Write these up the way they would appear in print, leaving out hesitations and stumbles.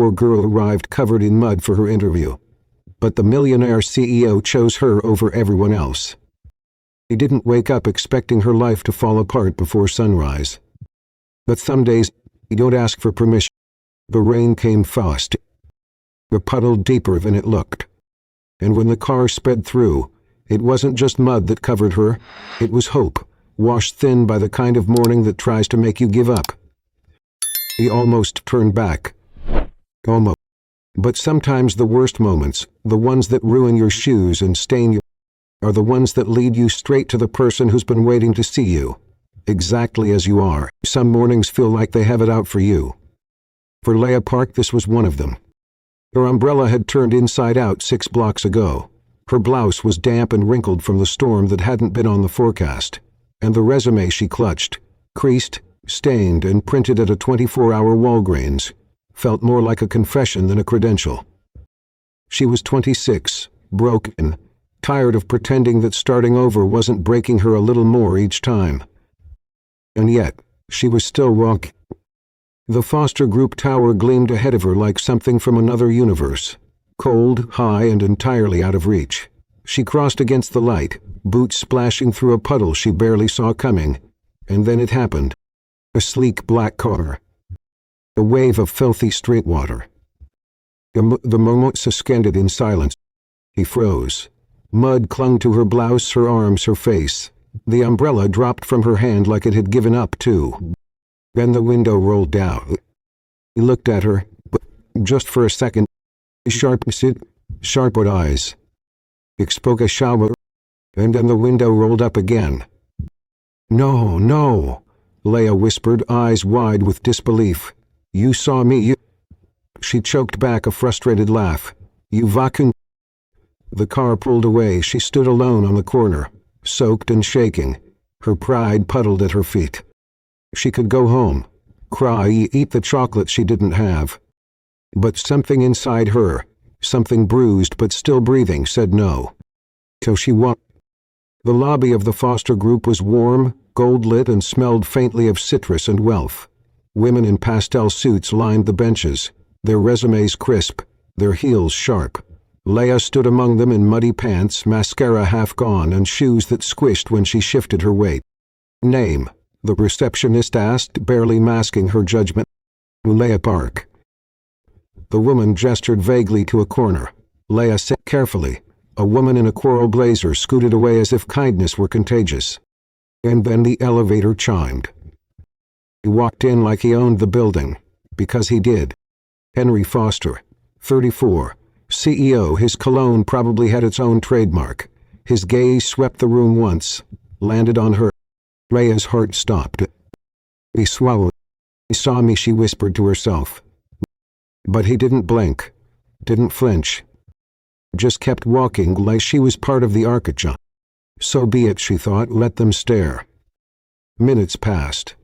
poor girl arrived covered in mud for her interview. But the millionaire CEO chose her over everyone else. He didn't wake up expecting her life to fall apart before sunrise. But some days, you don't ask for permission. The rain came fast. The puddle deeper than it looked. And when the car sped through, it wasn't just mud that covered her, it was hope, washed thin by the kind of morning that tries to make you give up. He almost turned back. Almost. But sometimes the worst moments, the ones that ruin your shoes and stain you, are the ones that lead you straight to the person who's been waiting to see you, exactly as you are. Some mornings feel like they have it out for you. For Leia Park, this was one of them. Her umbrella had turned inside out 6 blocks ago. Her blouse was damp and wrinkled from the storm that hadn't been on the forecast. And the resume she clutched, creased, stained, and printed at a 24-hour Walgreens, felt more like a confession than a credential. She was 26, broken, tired of pretending that starting over wasn't breaking her a little more each time. And yet, she was still walking. The Foster Group tower gleamed ahead of her like something from another universe, cold, high, and entirely out of reach. She crossed against the light, boots splashing through a puddle she barely saw coming, and then it happened. A sleek black car. A wave of filthy street water. The moment suspended in silence. He froze. Mud clung to her blouse, her arms, her face. The umbrella dropped from her hand like it had given up too. Then the window rolled down. He looked at her, but just for a second. Sharp eyes. He spoke a shower, and then the window rolled up again. No, no, Leia whispered, eyes wide with disbelief. You saw me, you... She choked back a frustrated laugh. You vacuumed. The car pulled away. She stood alone on the corner, soaked and shaking, her pride puddled at her feet. She could go home, cry, eat the chocolate she didn't have. But something inside her, something bruised but still breathing, said no. So she walked. The lobby of the Foster Group was warm, gold-lit, and smelled faintly of citrus and wealth. Women in pastel suits lined the benches, their resumes crisp, their heels sharp. Leia stood among them in muddy pants, mascara half gone, and shoes that squished when she shifted her weight. Name, the receptionist asked, barely masking her judgment. Leia Park. The woman gestured vaguely to a corner. Leia said carefully. A woman in a coral blazer scooted away as if kindness were contagious. And then the elevator chimed. He walked in like he owned the building, because he did. Henry Foster, 34, CEO. His cologne probably had its own trademark. His gaze swept the room once, landed on her. Leia's heart stopped. He swallowed. He saw me, she whispered to herself. But he didn't blink, didn't flinch. Just kept walking like she was part of the architecture. So be it, she thought, let them stare. Minutes passed.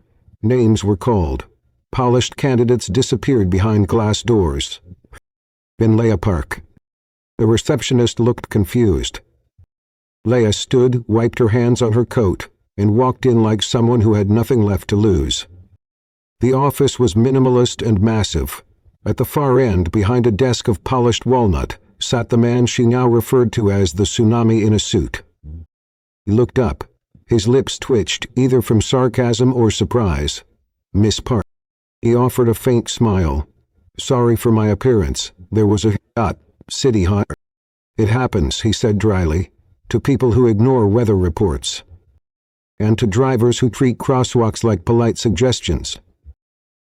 Names were called. Polished candidates disappeared behind glass doors. In Leia Park. The receptionist looked confused. Leia stood, wiped her hands on her coat, and walked in like someone who had nothing left to lose. The office was minimalist and massive. At the far end, behind a desk of polished walnut, sat the man she now referred to as the tsunami in a suit. He looked up. His lips twitched, either from sarcasm or surprise. Miss Park. He offered a faint smile. Sorry for my appearance. There was a city hot. It happens, he said dryly, to people who ignore weather reports. And to drivers who treat crosswalks like polite suggestions.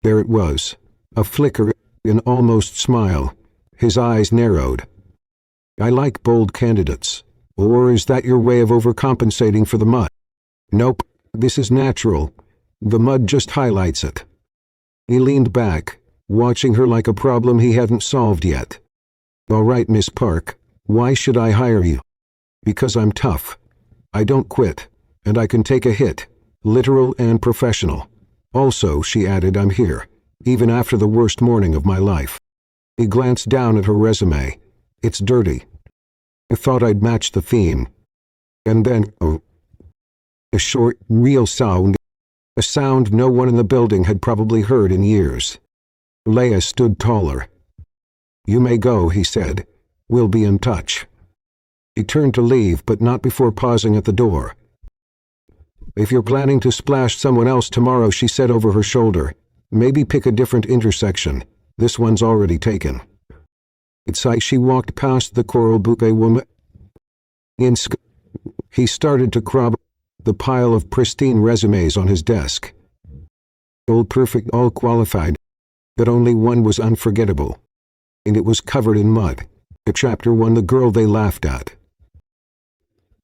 There it was, a flicker, an almost smile. His eyes narrowed. I like bold candidates. Or is that your way of overcompensating for the mud? Nope, this is natural. The mud just highlights it. He leaned back, watching her like a problem he hadn't solved yet. All right, Miss Park, why should I hire you? Because I'm tough. I don't quit, and I can take a hit, literal and professional. Also, she added, I'm here, even after the worst morning of my life. He glanced down at her resume. It's dirty. I thought I'd match the theme. And then, a short, real sound. A sound no one in the building had probably heard in years. Leia stood taller. "You may go," he said. "We'll be in touch." He turned to leave, but not before pausing at the door. "If you're planning to splash someone else tomorrow," she said over her shoulder, "maybe pick a different intersection. This one's already taken." It's like she walked past the coral bouquet woman. He started to crop the pile of pristine resumes on his desk. All perfect, all qualified, but only one was unforgettable. And it was covered in mud. Chapter 1: The girl they laughed at.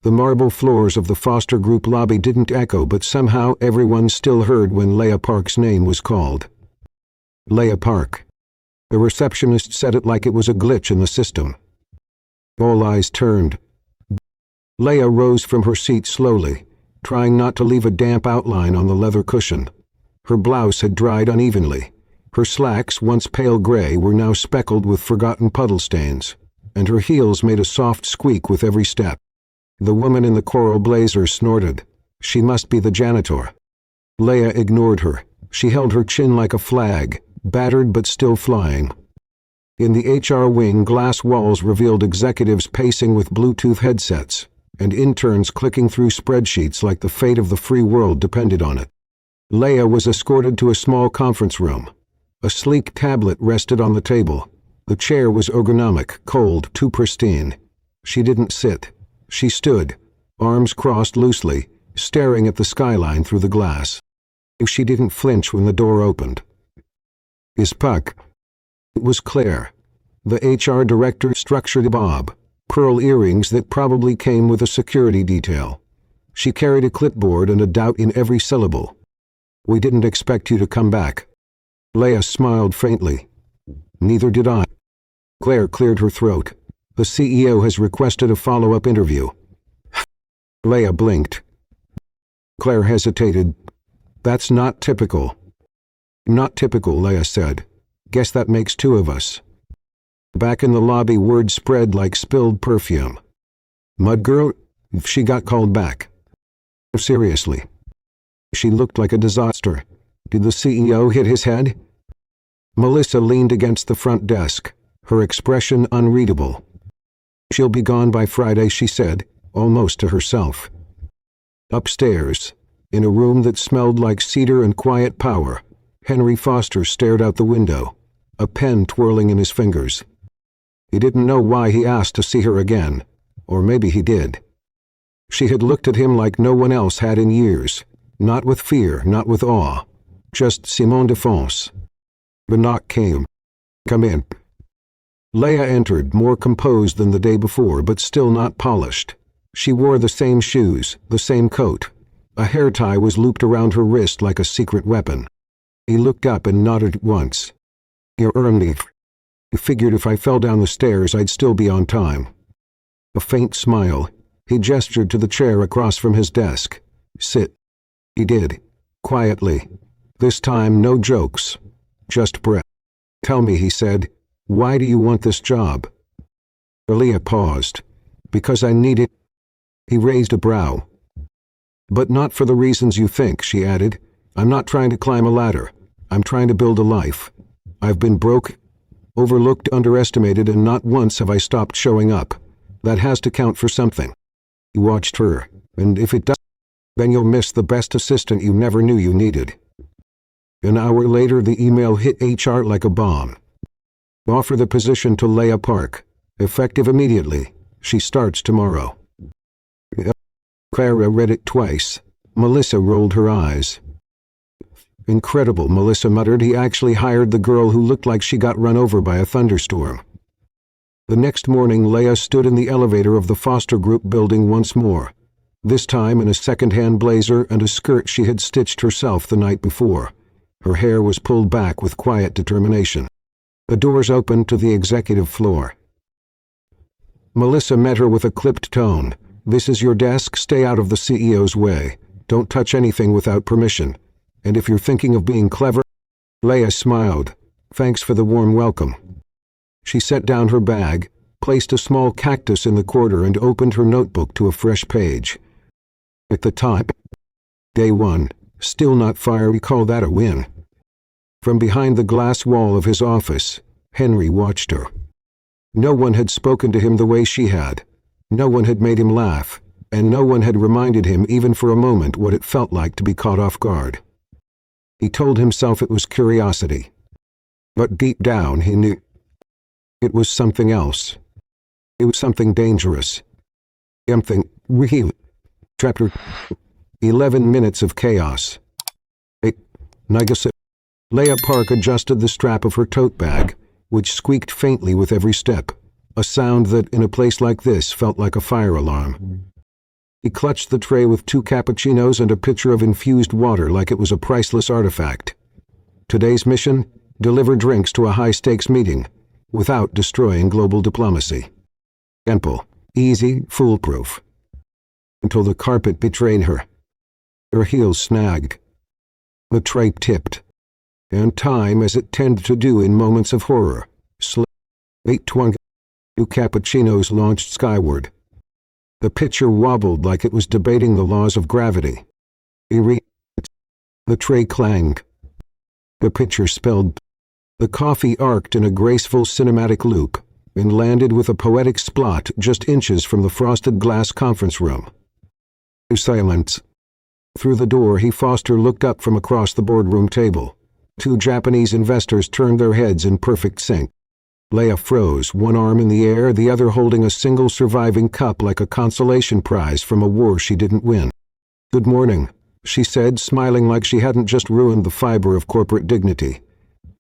The marble floors of the Foster Group lobby didn't echo, but somehow everyone still heard when Leia Park's name was called. Leia Park. The receptionist said it like it was a glitch in the system. All eyes turned. Leia rose from her seat slowly, trying not to leave a damp outline on the leather cushion. Her blouse had dried unevenly. Her slacks, once pale gray, were now speckled with forgotten puddle stains, and her heels made a soft squeak with every step. The woman in the coral blazer snorted. She must be the janitor. Leia ignored her. She held her chin like a flag, battered but still flying. In the HR wing, glass walls revealed executives pacing with Bluetooth headsets, and interns clicking through spreadsheets like the fate of the free world depended on it. Leia was escorted to a small conference room. A sleek tablet rested on the table. The chair was ergonomic, cold, too pristine. She didn't sit. She stood, arms crossed loosely, staring at the skyline through the glass. She didn't flinch when the door opened. "Is Puck?" It was Claire. The HR director, structured bob, pearl earrings that probably came with a security detail. She carried a clipboard and a doubt in every syllable. "We didn't expect you to come back." Leia smiled faintly. "Neither did I." Claire cleared her throat. "The CEO has requested a follow-up interview." Leia blinked. Claire hesitated. "That's not typical." "Not typical," Leia said. "Guess that makes two of us." Back in the lobby, word spread like spilled perfume. "Mud girl?" She got called back. "Seriously." She looked like a disaster. Did the CEO hit his head? Melissa leaned against the front desk, her expression unreadable. "She'll be gone by Friday," she said, almost to herself. Upstairs, in a room that smelled like cedar and quiet power, Henry Foster stared out the window, a pen twirling in his fingers. He didn't know why he asked to see her again, or maybe he did. She had looked at him like no one else had in years, not with fear, not with awe, just Simone de France. The knock came. "Come in." Leia entered, more composed than the day before, but still not polished. She wore the same shoes, the same coat. A hair tie was looped around her wrist like a secret weapon. He looked up and nodded once. "You're early." He figured if I fell down the stairs, I'd still be on time. A faint smile. He gestured to the chair across from his desk. "Sit." He did, quietly. This time, no jokes, just breath. "Tell me," he said, "why do you want this job?" Leia paused. "Because I need it." He raised a brow. "But not for the reasons you think," she added. "I'm not trying to climb a ladder. I'm trying to build a life. I've been broke, overlooked, underestimated, and not once have I stopped showing up. That has to count for something." He watched her. "And if it does, then you'll miss the best assistant you never knew you needed." An hour later, the email hit HR like a bomb. "Offer the position to Leia Park. Effective immediately. She starts tomorrow." Clara read it twice. Melissa rolled her eyes. "Incredible," Melissa muttered. "He actually hired the girl who looked like she got run over by a thunderstorm." The next morning, Leia stood in the elevator of the Foster Group building once more, this time in a second-hand blazer and a skirt she had stitched herself the night before. Her hair was pulled back with quiet determination. The doors opened to the executive floor. Melissa met her with a clipped tone. "This is your desk. Stay out of the CEO's way. Don't touch anything without permission. And if you're thinking of being clever—" Leia smiled. "Thanks for the warm welcome." She set down her bag, placed a small cactus in the corner, and opened her notebook to a fresh page. At the top, Day 1, still not fiery. Call that a win. From behind the glass wall of his office, Henry watched her. No one had spoken to him the way she had. No one had made him laugh, and no one had reminded him even for a moment what it felt like to be caught off guard. He told himself it was curiosity. But deep down he knew it was something else. It was something dangerous. Something real. Chapter 11 Minutes of Chaos. Nagase. Leia Park adjusted the strap of her tote bag, which squeaked faintly with every step, a sound that, in a place like this, felt like a fire alarm. He clutched the tray with 2 cappuccinos and a pitcher of infused water like it was a priceless artifact. Today's mission? Deliver drinks to a high-stakes meeting, without destroying global diplomacy. Simple, easy, foolproof. Until the carpet betrayed her. Her heels snagged. The tray tipped. And time, as it tended to do in moments of horror, slipped. 8:20. 2 cappuccinos launched skyward. The pitcher wobbled like it was debating the laws of gravity. The tray clanged. The pitcher spilled. The coffee arced in a graceful cinematic loop and landed with a poetic splot just inches from the frosted glass conference room. Silence. Through the door Foster looked up from across the boardroom table. 2 Japanese investors turned their heads in perfect sync. Leia froze, one arm in the air, the other holding a single surviving cup like a consolation prize from a war she didn't win. "Good morning," she said, smiling like she hadn't just ruined the fiber of corporate dignity.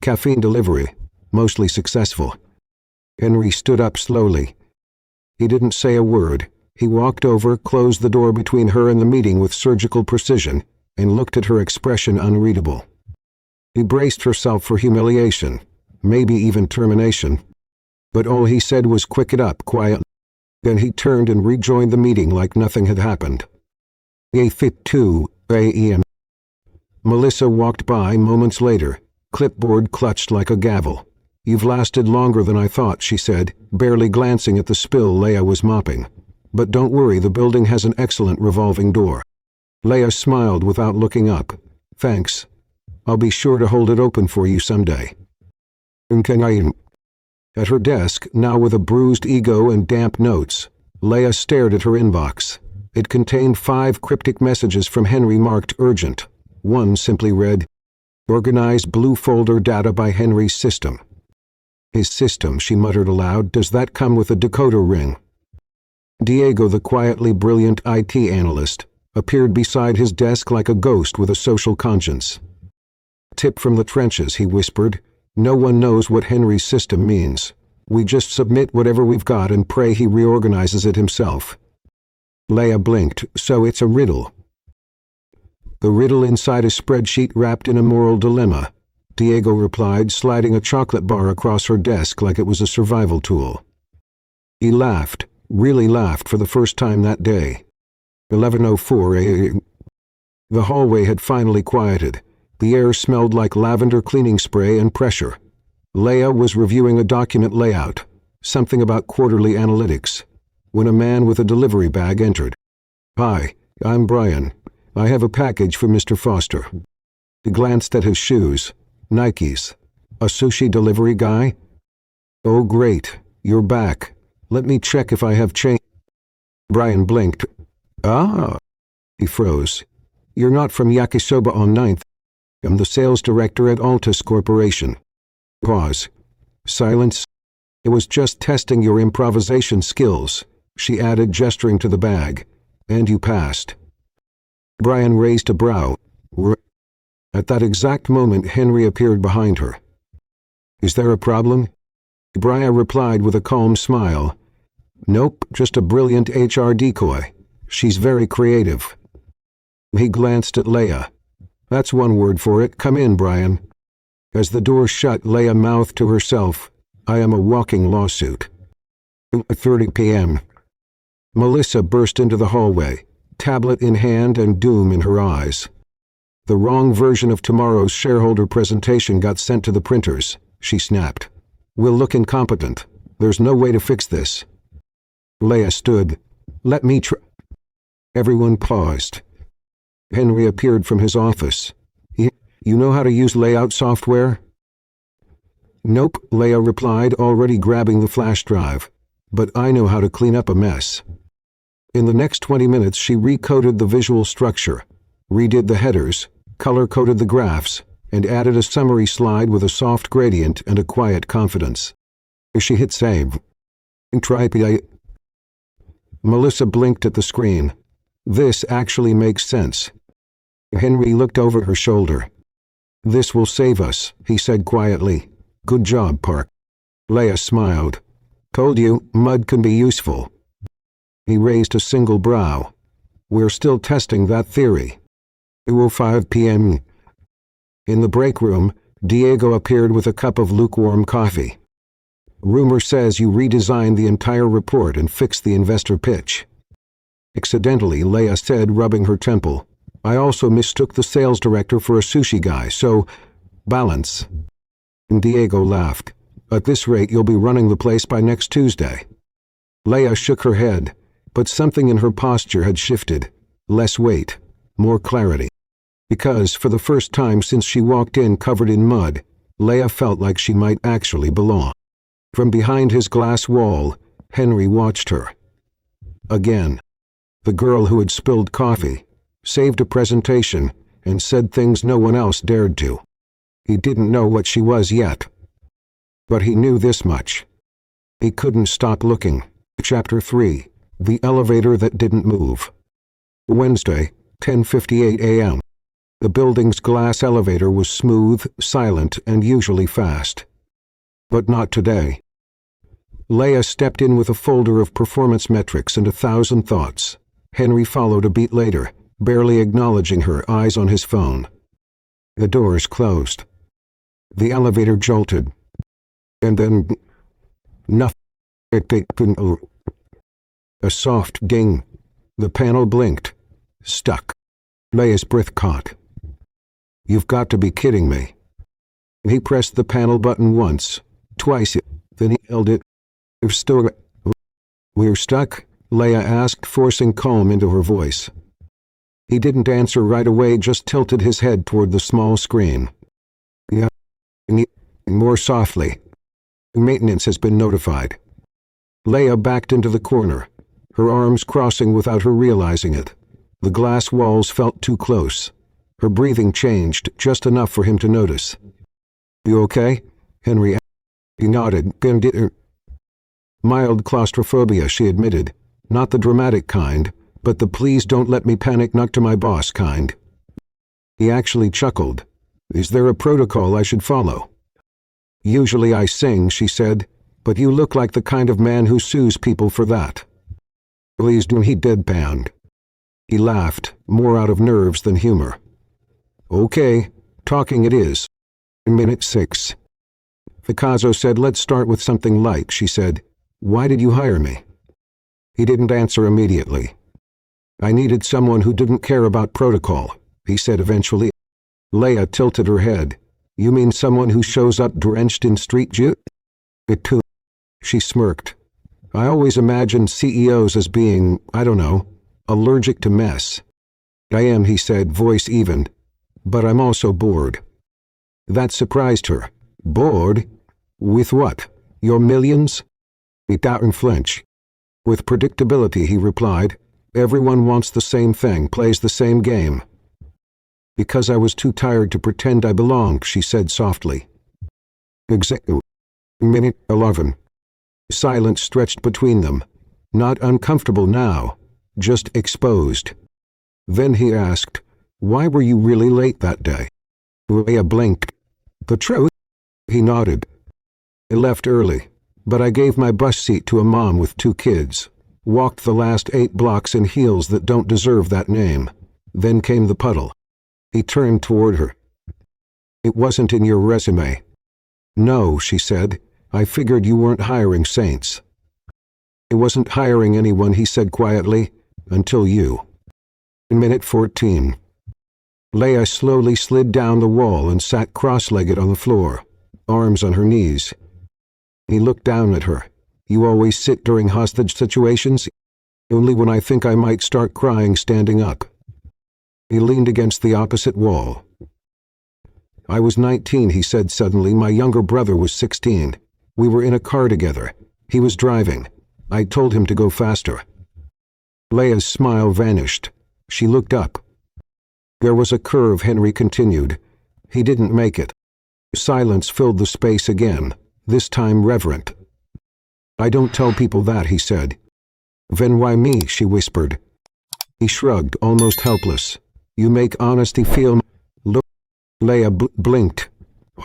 "Caffeine delivery. Mostly successful." Henry stood up slowly. He didn't say a word. He walked over, closed the door between her and the meeting with surgical precision, and looked at her expression unreadable. He braced herself for humiliation, maybe even termination. But all he said was, "Quick it up, quiet." Then he turned and rejoined the meeting like nothing had happened. 8:52 a.m. Melissa walked by moments later, clipboard clutched like a gavel. "You've lasted longer than I thought," she said, barely glancing at the spill Leia was mopping. "But don't worry, the building has an excellent revolving door." Leia smiled without looking up. "Thanks. I'll be sure to hold it open for you someday." At her desk, now with a bruised ego and damp notes, Leia stared at her inbox. It contained 5 cryptic messages from Henry marked urgent. One simply read, "Organize blue folder data by Henry's system." "His system," she muttered aloud. "Does that come with a decoder ring?" Diego, the quietly brilliant IT analyst, appeared beside his desk like a ghost with a social conscience. "Tip from the trenches," he whispered. "No one knows what Henry's system means. We just submit whatever we've got and pray he reorganizes it himself." Leia blinked. "So it's a riddle." "The riddle inside a spreadsheet wrapped in a moral dilemma," Diego replied, sliding a chocolate bar across her desk like it was a survival tool. He laughed, really laughed for the first time that day. 11:04 a.m. The hallway had finally quieted. The air smelled like lavender cleaning spray and pressure. Leia was reviewing a document layout, something about quarterly analytics, when a man with a delivery bag entered. "Hi, I'm Brian. I have a package for Mr. Foster." He glanced at his shoes. Nikes. "A sushi delivery guy?" "Oh great, you're back. Let me check if I have change." Brian blinked. "Ah!" He froze. "You're not from Yakisoba on 9th. I'm the sales director at Altus Corporation." Pause. Silence. "It was just testing your improvisation skills," she added, gesturing to the bag. "And you passed." Brian raised a brow. At that exact moment, Henry appeared behind her. "Is there a problem?" Brian replied with a calm smile. "Nope, just a brilliant HR decoy. She's very creative." He glanced at Leia. "That's one word for it. Come in, Brian." As the door shut, Leia mouthed to herself, "I am a walking lawsuit." 2:30 p.m. Melissa burst into the hallway, tablet in hand and doom in her eyes. "The wrong version of tomorrow's shareholder presentation got sent to the printers," she snapped. "We'll look incompetent. There's no way to fix this." Leia stood. "Let me try." Everyone paused. Henry appeared from his office. "You know how to use layout software?" Nope, Leia replied, already grabbing the flash drive. But I know how to clean up a mess. In the next 20 minutes she recoded the visual structure, redid the headers, color-coded the graphs, and added a summary slide with a soft gradient and a quiet confidence. She hit save. Melissa blinked at the screen. This actually makes sense. Henry looked over her shoulder. This will save us, he said quietly. Good job, Park. Leia smiled. Told you, mud can be useful. He raised a single brow. We're still testing that theory. It will 5 p.m. In the break room, Diego appeared with a cup of lukewarm coffee. Rumor says you redesigned the entire report and fixed the investor pitch. Accidentally, Leia said, rubbing her temple. I also mistook the sales director for a sushi guy, so balance. And Diego laughed. At this rate, you'll be running the place by next Tuesday. Leia shook her head, but something in her posture had shifted. Less weight, more clarity. Because, for the first time since she walked in covered in mud, Leia felt like she might actually belong. From behind his glass wall, Henry watched her. Again. The girl who had spilled coffee, saved a presentation, and said things no one else dared to. He didn't know what she was yet. But he knew this much. He couldn't stop looking. Chapter 3. The Elevator That Didn't Move. Wednesday, 10:58 a.m. The building's glass elevator was smooth, silent, and usually fast. But not today. Leia stepped in with a folder of performance metrics and 1,000 thoughts. Henry followed a beat later, barely acknowledging her, eyes on his phone. The doors closed. The elevator jolted. And then nothing. A soft ding. The panel blinked. Stuck. Leia's breath caught. You've got to be kidding me. He pressed the panel button once, twice, then he held it. We're stuck? Leia asked, forcing calm into her voice. He didn't answer right away, just tilted his head toward the small screen. Yeah. More softly. Maintenance has been notified. Leia backed into the corner, her arms crossing without her realizing it. The glass walls felt too close. Her breathing changed, just enough for him to notice. You okay? Henry asked. He nodded. Mild claustrophobia, she admitted. Not the dramatic kind, but the please don't let me panic knock to my boss kind. He actually chuckled. Is there a protocol I should follow? Usually I sing, she said, but you look like the kind of man who sues people for that. Please do, he deadpanned. He laughed, more out of nerves than humor. Okay, talking it is. Minute 6. Picasso said, let's start with something light, she said. Why did you hire me? He didn't answer immediately. I needed someone who didn't care about protocol, he said eventually. Leia tilted her head. You mean someone who shows up drenched in street juice? It too. She smirked. I always imagined CEOs as being, I don't know, allergic to mess. I am, he said, voice evened. But I'm also bored. That surprised her. Bored? With what? Your millions? He didn't flinch. With predictability, he replied. Everyone wants the same thing, plays the same game. Because I was too tired to pretend I belonged, she said softly. Exactly. Minute 11. Silence stretched between them. Not uncomfortable now, just exposed. Then he asked, why were you really late that day? Leia blinked. The truth? He nodded. I left early, but I gave my bus seat to a mom with 2 kids. Walked the last 8 blocks in heels that don't deserve that name. Then came the puddle. He turned toward her. It wasn't in your resume. No, she said. I figured you weren't hiring saints. I wasn't hiring anyone, he said quietly, until you. Minute 14. Leia slowly slid down the wall and sat cross-legged on the floor, arms on her knees. He looked down at her. You always sit during hostage situations? Only when I think I might start crying standing up. He leaned against the opposite wall. I was 19, he said suddenly. My younger brother was 16. We were in a car together. He was driving. I told him to go faster. Leia's smile vanished. She looked up. There was a curve, Henry continued. He didn't make it. Silence filled the space again, this time reverent. I don't tell people that, he said. Then why me, she whispered. He shrugged, almost helpless. You make honesty feel... Look. Leia blinked.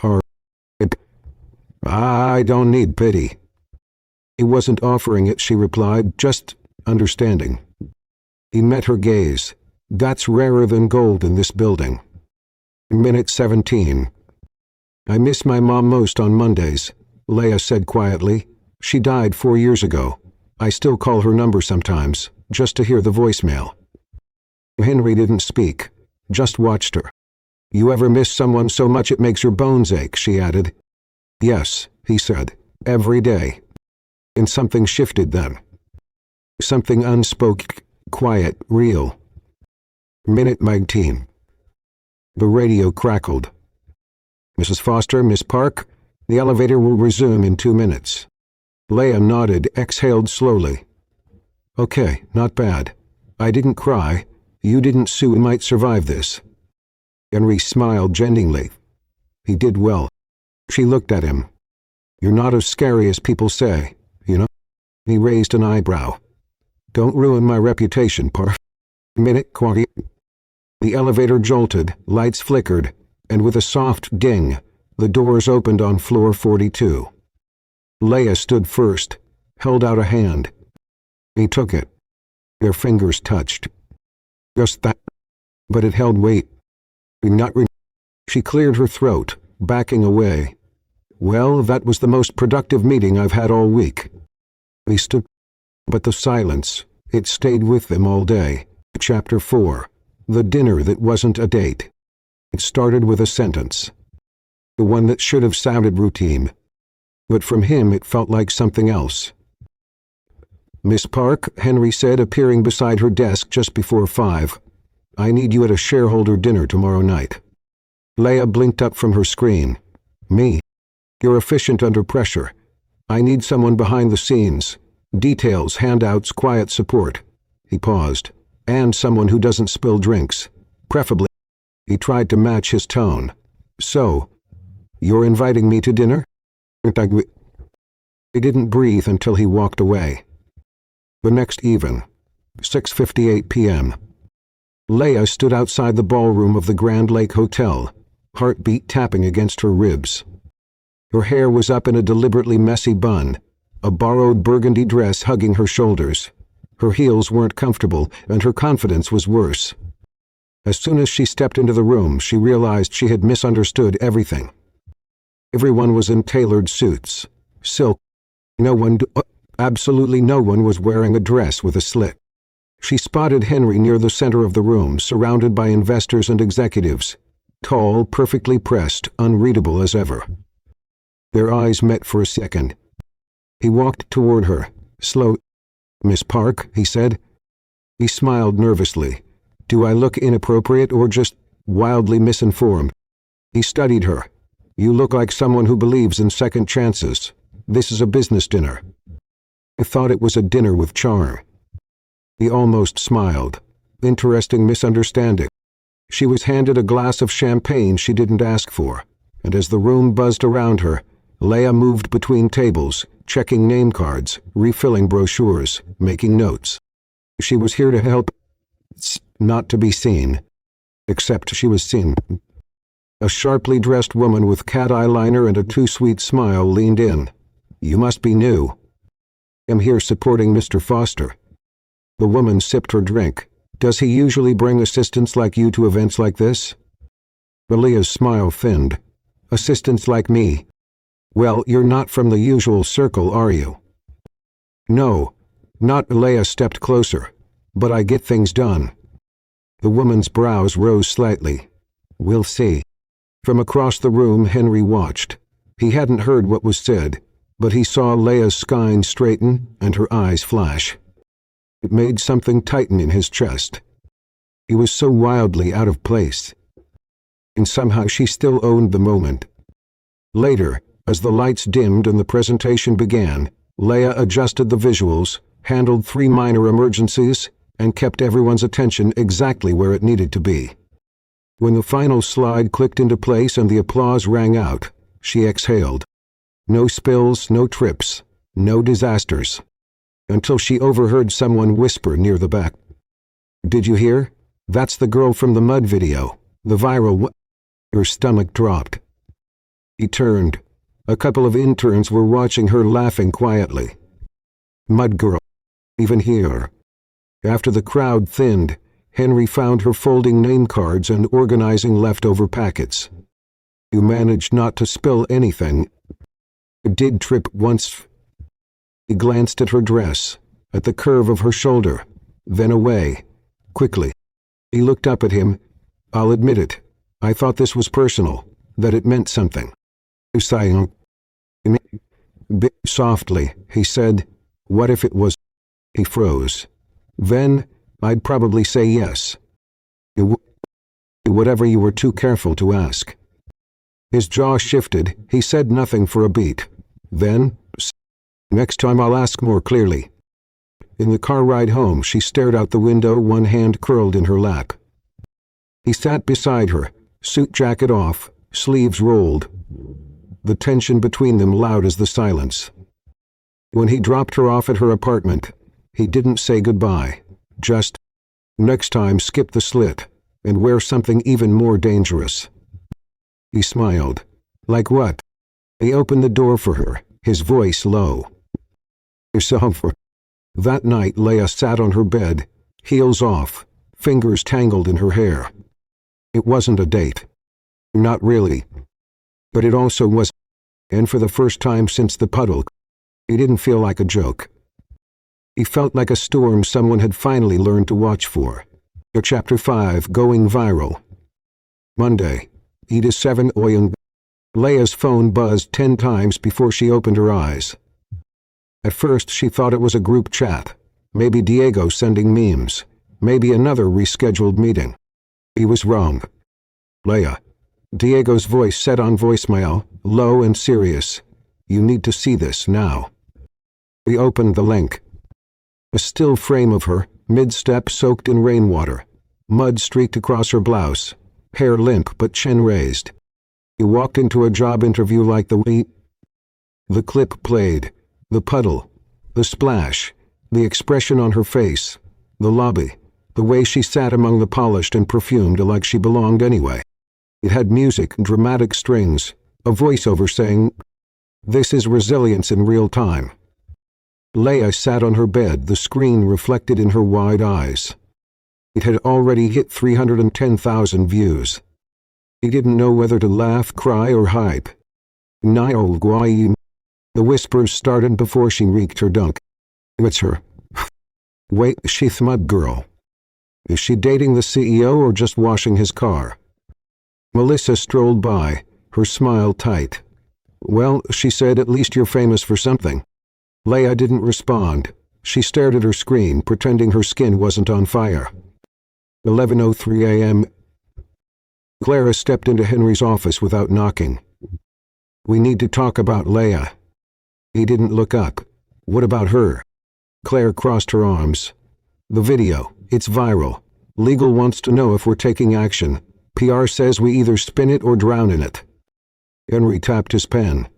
Or... I don't need pity. He wasn't offering it, she replied, just understanding. He met her gaze. That's rarer than gold in this building. Minute 17. I miss my mom most on Mondays, Leia said quietly. She died 4 years ago. I still call her number sometimes, just to hear the voicemail. Henry didn't speak, just watched her. You ever miss someone so much it makes your bones ache, she added. Yes, he said, every day. And something shifted then. Something unspoken, quiet, real. Minute 19. The radio crackled. Mrs. Foster, Miss Park, the elevator will resume in 2 minutes. Leia nodded, exhaled slowly. Okay, not bad. I didn't cry. You didn't sue and might survive this. Henry smiled gently. He did well. She looked at him. You're not as scary as people say, you know? He raised an eyebrow. Don't ruin my reputation, Park. Minute 20. The elevator jolted, lights flickered, and with a soft ding, the doors opened on floor 42. Leia stood first, held out a hand. He took it. Their fingers touched. Just that. But it held weight. She cleared her throat, backing away. Well, that was the most productive meeting I've had all week. He stood. But the silence, it stayed with them all day. Chapter 4. The dinner that wasn't a date. It started with a sentence. The one that should have sounded routine. But from him it felt like something else. Miss Park, Henry said, appearing beside her desk just before 5. I need you at a shareholder dinner tomorrow night. Leia blinked up from her screen. Me? You're efficient under pressure. I need someone behind the scenes. Details, handouts, quiet support. He paused. And someone who doesn't spill drinks. Preferably. He tried to match his tone. So, you're inviting me to dinner? He didn't breathe until he walked away. The next even. 6:58 p.m. Leia stood outside the ballroom of the Grand Lake Hotel, heartbeat tapping against her ribs. Her hair was up in a deliberately messy bun, a borrowed burgundy dress hugging her shoulders. Her heels weren't comfortable, and her confidence was worse. As soon as she stepped into the room, she realized she had misunderstood everything. Everyone was in tailored suits, silk. Absolutely no one was wearing a dress with a slit. She spotted Henry near the center of the room, surrounded by investors and executives, tall, perfectly pressed, unreadable as ever. Their eyes met for a second. He walked toward her, slow. Miss Park, he said. He smiled nervously. Do I look inappropriate or just wildly misinformed? He studied her. You look like someone who believes in second chances. This is a business dinner. I thought it was a dinner with charm. He almost smiled. Interesting misunderstanding. She was handed a glass of champagne she didn't ask for, and as the room buzzed around her, Leia moved between tables, checking name cards, refilling brochures, making notes. She was here to help, not to be seen. Except she was seen. A sharply dressed woman with cat eyeliner and a too-sweet smile leaned in. You must be new. I'm here supporting Mr. Foster. The woman sipped her drink. Does he usually bring assistants like you to events like this? Leia's smile thinned. Assistants like me? Well, you're not from the usual circle, are you? No, not. Leia stepped closer. But I get things done. The woman's brows rose slightly. We'll see. From across the room, Henry watched. He hadn't heard what was said, but he saw Leia's spine straighten and her eyes flash. It made something tighten in his chest. He was so wildly out of place. and somehow she still owned the moment. Later, as the lights dimmed and the presentation began, Leia adjusted the visuals, handled 3 minor emergencies, and kept everyone's attention exactly where it needed to be. When the final slide clicked into place and the applause rang out, she exhaled. No spills, no trips, no disasters. Until she overheard someone whisper near the back. "Did you hear? That's the girl from the mud video, the viral Her stomach dropped. He turned. A couple of interns were watching her laughing quietly. Mud girl. Even here. After the crowd thinned, Henry found her folding name cards and organizing leftover packets. You managed not to spill anything. It did trip once. He glanced at her dress, at the curve of her shoulder, then away, quickly. He looked up at him. "I'll admit it. I thought this was personal, that it meant something." Sighing. Softly, he said, "What if it was?" He froze. "Then, I'd probably say yes. Whatever you were too careful to ask." His jaw shifted. He said nothing for a beat. Then, "Next time I'll ask more clearly." In the car ride home, she stared out the window, one hand curled in her lap. He sat beside her, suit jacket off, sleeves rolled. The tension between them loud as the silence. When he dropped her off at her apartment, he didn't say goodbye, just, "Next time skip the slit, and wear something even more dangerous." He smiled. "Like what?" He opened the door for her, his voice low. "Yourself." That night Leia sat on her bed, heels off, fingers tangled in her hair. It wasn't a date. Not really. But it also was, and for the first time since the puddle, he didn't feel like a joke. He felt like a storm someone had finally learned to watch for. Chapter 5, Going Viral. Monday, Edith 7 Oyen. Leia's phone buzzed 10 times before she opened her eyes. At first she thought it was a group chat, maybe Diego sending memes, maybe another rescheduled meeting. He was wrong. "Leia." Diego's voice said on voicemail, low and serious. "You need to see this now." He opened the link. A still frame of her, mid-step soaked in rainwater. Mud streaked across her blouse, hair limp but chin raised. He walked into a job interview like the clip played, the puddle, the splash, the expression on her face, the lobby, the way she sat among the polished and perfumed like she belonged anyway. It had music, dramatic strings, a voiceover saying, "This is resilience in real time." Leia sat on her bed, the screen reflected in her wide eyes. It had already hit 310,000 views. He didn't know whether to laugh, cry, or hype. "Niall Guayim." The whispers started before she reeked her dunk. "It's her." "Wait, she's mud girl. Is she dating the CEO or just washing his car?" Melissa strolled by, her smile tight. "Well," she said, "at least you're famous for something." Leia didn't respond. She stared at her screen, pretending her skin wasn't on fire. 11:03 a.m. Clara stepped into Henry's office without knocking. "We need to talk about Leia." He didn't look up. "What about her?" Claire crossed her arms. "The video, it's viral. Legal wants to know if we're taking action. PR says we either spin it or drown in it." Henry tapped his pen.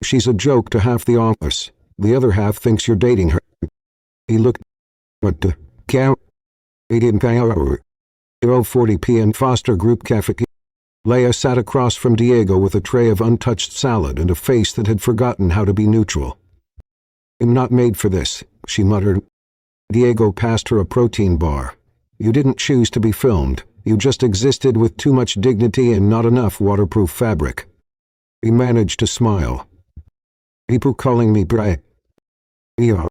"She's a joke to half the office. The other half thinks you're dating her." He looked at the cow. 12:40 p.m. Foster Group Cafeteria. Leia sat across from Diego with a tray of untouched salad and a face that had forgotten how to be neutral. "I'm not made for this," she muttered. Diego passed her a protein bar. "You didn't choose to be filmed. You just existed with too much dignity and not enough waterproof fabric." He managed to smile. "People calling me Bray. Yeah.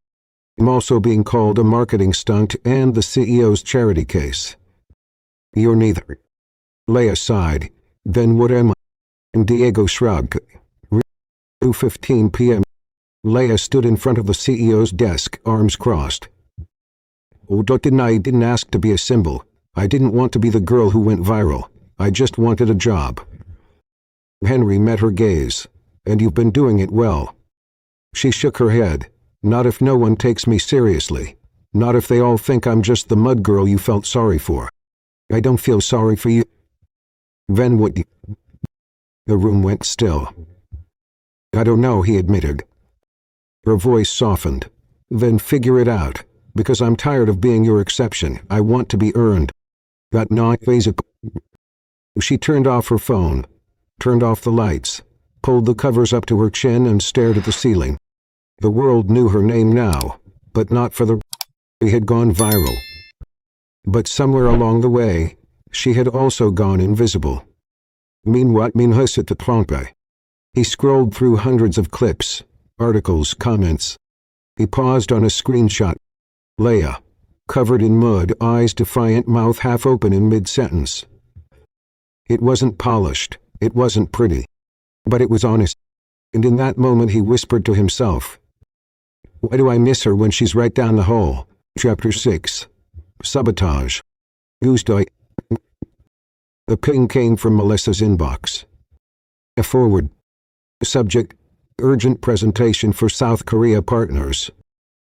I'm also being called a marketing stunt and the CEO's charity case." "You're neither." Leia sighed. "Then what am I?" And Diego shrugged. 2:15 p.m. Leia stood in front of the CEO's desk, arms crossed. "I didn't ask to be a symbol. I didn't want to be the girl who went viral. I just wanted a job." Henry met her gaze. "And you've been doing it well." She shook her head. "Not if no one takes me seriously. Not if they all think I'm just the mud girl you felt sorry for." "I don't feel sorry for you." "Then what do you—" The room went still. "I don't know," he admitted. Her voice softened. "Then figure it out. Because I'm tired of being your exception. I want to be earned." "That not basic." She turned off her phone, turned off the lights, pulled the covers up to her chin and stared at the ceiling. The world knew her name now, but not for the... She had gone viral. But somewhere along the way, she had also gone invisible. Meanwhile, at the trompe. He scrolled through hundreds of clips, articles, comments. He paused on a screenshot. Leia, covered in mud, eyes defiant, mouth half open in mid-sentence. It wasn't polished, it wasn't pretty, but it was honest. And in that moment he whispered to himself, "Why do I miss her when she's right down the hall?" Chapter 6. Sabotage. Tuesday. The ping came from Melissa's inbox. A forward. Subject: Urgent presentation for South Korea partners.